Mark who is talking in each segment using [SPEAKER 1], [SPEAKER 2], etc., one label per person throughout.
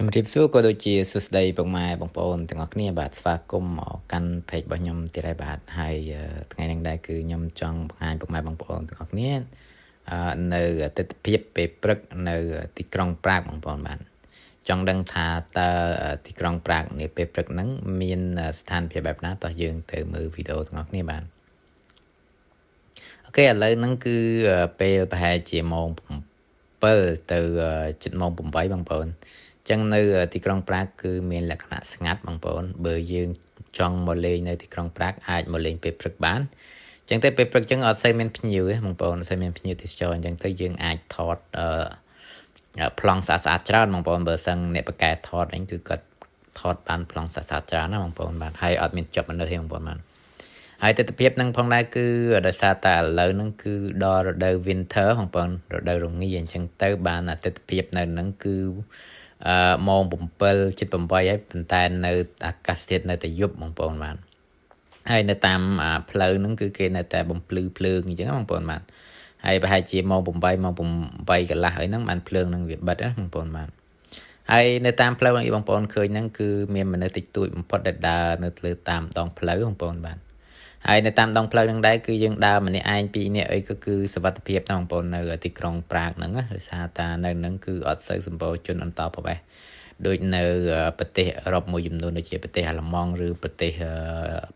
[SPEAKER 1] ជំរាបសួរក៏ដូចជាសួស្តីពុកម៉ែបងប្អូនទាំងអស់គ្នាបាទស្វាគមន៍មកកាន់ page របស់ខ្ញុំទៀតហើយបាទហើយថ្ងៃនេះដែរគឺខ្ញុំចង់បង្ហាញពុកម៉ែបងប្អូនទាំងអស់គ្នានៅទិដ្ឋភាពពេលព្រឹកនៅទីក្រុងប្រាកបងប្អូនបាទចង់ដឹងថាតើទីក្រុងប្រាកនាពេលព្រឹកហ្នឹងមានស្ថានភាពបែបណាតោះយើងទៅមើលវីដេអូទាំងអស់គ្នាបាទអូខេឥឡូវហ្នឹងគឺពេលប្រហែលជាម៉ោង7ទៅជិតម៉ោង8បងប្អូនចឹងនៅទីក្រុងប្រាកគឺមានលក្ខណៈស្ងាត់បងប្អូនបើយើងចង់មកលេងនៅទីក្រុងប្រាកអាចមកលេងពេលព្រឹកបានចឹងទៅពេលព្រឹកចឹងអត់សូវមានភ្ញៀវទេបងប្អូនអត់សូវមានភ្ញៀវទេសចរអញ្ចឹងទៅយើងអាចថតប្លង់ស្អាតៗច្រើនបងប្អូនបើសិនអ្នកបកកែថតវិញគឺគាត់ថតបានប្លង់ស្អាតៗច្រើនណាបងប្អូនបាទហើយអត់មានជាប់មនុស្សទេបងប្អូនបាទហើយទិដ្ឋភាពនឹងផងដែរគឺដោយសារតែឥឡូវហ្នឹងគឺដល់រដូវ winter បងប្អូនរដូវរងាអញ្ចឹងទៅបានទិដ្ឋភាពនៅហ្នឹងគឺម៉ោង7 ជិត 8ហើយប៉ុន្តែនៅអាកាសធាតុនៅតែយប់បងប្អូនបាទហើយនៅតាមផ្លូវហ្នឹងគឺគេនៅតែបំភ្លឺភ្លើងអញ្ចឹងបងប្អូនបាទហើយប្រហែលជាម៉ោង8ម៉ោង8កន្លះហើយហ្នឹងបានភ្លើងហ្នឹងវាបិទណាបងប្អូនបាទហើយនៅតាមផ្លូវនេះបងប្អូនឃើញហ្នឹងគឺមានមនុស្សតិចតួចបំផុតដែលដើរនៅលើតាមដងផ្លូវបងប្អូនបាទហើយនៅតាមដងផ្លូវហ្នឹងដែរគឺយើងដើរម្នាក់ឯងពីរនាក់អីក៏គឺសុវត្ថិភាពណាបងប្អូននៅទីក្រុងប្រាកហ្នឹងដោយសារតែនៅហ្នឹងគឺអត់សូវសម្បូរជនអន្តោប្រវេសន៍ដូចនៅប្រទេសអឺរ៉ុបមួយចំនួនដូចជាប្រទេសអាល្លឺម៉ង់ឬប្រទេស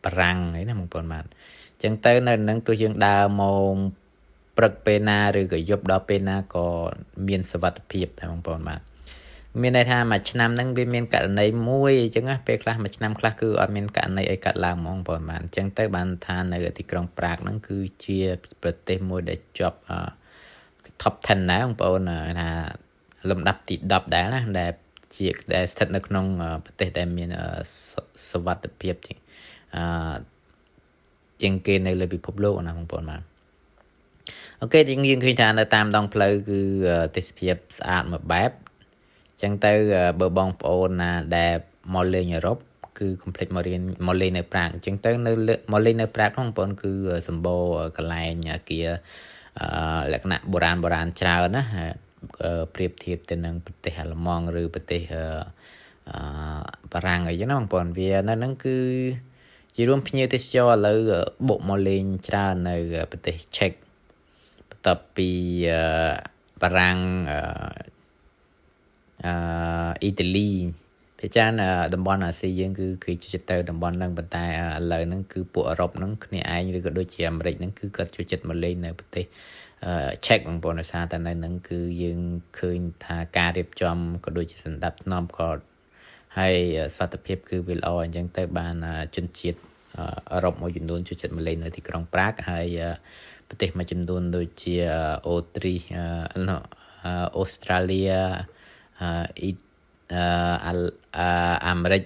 [SPEAKER 1] បារាំងអីណាបងប្អូនបាទអញ្ចឹងទៅនៅហ្នឹងទោះយើងដើរម៉ោងព្រឹកពេលណាឬក៏យប់ដល់ពេលណាក៏មានសុវត្ថិភាពដែរបងប្អូនបាទមានន័យថាមួយឆ្នាំហ្នឹងវាមានករណីមួយអញ្ចឹងណាពេលខ្លះមួយឆ្នាំខ្លះគឺអត់មានករណីអីកាត់ឡើងហ្មងបងប្អូនបាទអញ្ចឹងទៅបានថានៅទីក្រុងប្រាកហ្នឹងគឺជាប្រទេសមួយដែលជាប់top 10ដែរបងប្អូនថាលំដាប់ទី10ដែរណាដែលស្ថិតនៅក្នុងប្រទេសដែលមានសុវត្ថិភាពជាងគេនៅលើពិភពលោកណាបងប្អូនបាទអូខេយើងឃើញថានៅតាមដងផ្លូវគឺទេសភាពស្អាតមួយបែបចឹងទៅបើបងប្អូនណាដែលមកលេងអឺរ៉ុបគឺកុំភ្លេចមកលេងនៅប្រាកអញ្ចឹងទៅនៅមកលេងនៅប្រាកបងប្អូនគឺសម្បូរកន្លែងអាគារលក្ខណៈបុរាណច្រើនណាប្រៀបធៀបទៅនឹងប្រទេសអាល្លឺម៉ង់ឬប្រទេសបារាំងអីចឹងណាបងប្អូនវានៅហ្នឹងគឺជារួមភ្ញៀវទេសចរឥឡូវបុកមកលេងច្រើននៅប្រទេសឆេកបន្ទាប់ពីបារាំងអ៊ីតាលីភាគច្រើនតំបន់អាស៊ីយើងគឺចូលចិត្តទៅតំបន់ហ្នឹងប៉ុន្តែឥឡូវហ្នឹងគឺពួកអឺរ៉ុបហ្នឹងគ្នាឯងឬក៏ដូចជាអាមេរិកហ្នឹងគឺគាត់ចូលចិត្តមកលេងនៅប្រទេសឆេកបងប្អូនដោយសារតែនៅហ្នឹងគឺយើងឃើញថាការរៀបចំក៏ដូចជាសណ្ដាប់ធ្នាប់ក៏ហើយសុវត្ថិភាពគឺវាល្អអញ្ចឹងទៅបានជនជាតិអឺរ៉ុបមួយចំនួនចូលចិត្តមកលេងនៅទីក្រុងប្រាកហើយប្រទេសមួយចំនួនដូចជាអូស្ត្រាលីអាមេរិក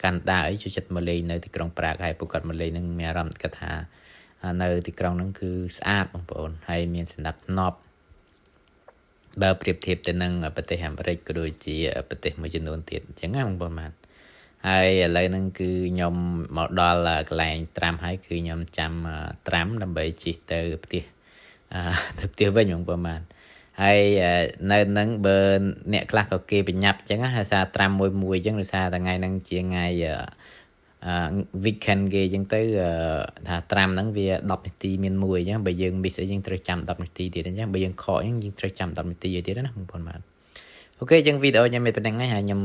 [SPEAKER 1] កាណាដាអីចូលចិត្តមកលេងនៅទីក្រុងប្រាកហើយពួកគាត់មកលេងនឹងមានអារម្មណ៍គាត់ថានៅទីក្រុងហ្នឹងគឺស្អាតបងប្អូនហើយមានសណ្ដាប់ធ្នាប់បើប្រៀបធៀបទៅនឹងប្រទេសអាមេរិកក៏ដូចជាប្រទេសមួយចំនួនទៀតអញ្ចឹងណាបងប្អូនបាទហើយឥឡូវហ្នឹងគឺខ្ញុំមកដល់កន្លែងត្រាំហើយគឺខ្ញុំចាំត្រាំដើម្បីជិះទៅផ្ទះវិញបងប្អូនបាទហើយនៅហ្នឹងបើអ្នកខ្លះក៏គេបញ្ញាប់អញ្ចឹងហើយសារត្រាំមួយអញ្ចឹងដោយសារតែថ្ងៃហ្នឹងជាថ្ងៃweekend គេអញ្ចឹងទៅថាត្រាំហ្នឹងវា10នាទីមានមួយអញ្ចឹងបើយើង miss អីយើងត្រូវចាំ10នាទីទៀតអញ្ចឹងបើយើងខកអញ្ចឹងយើងត្រូវចាំ10នាទីទៀតណាបងប្អូនបាទអូខេអញ្ចឹងវីដេអូខ្ញុំមានប៉ុណ្្នឹងហើយខ្ញុំ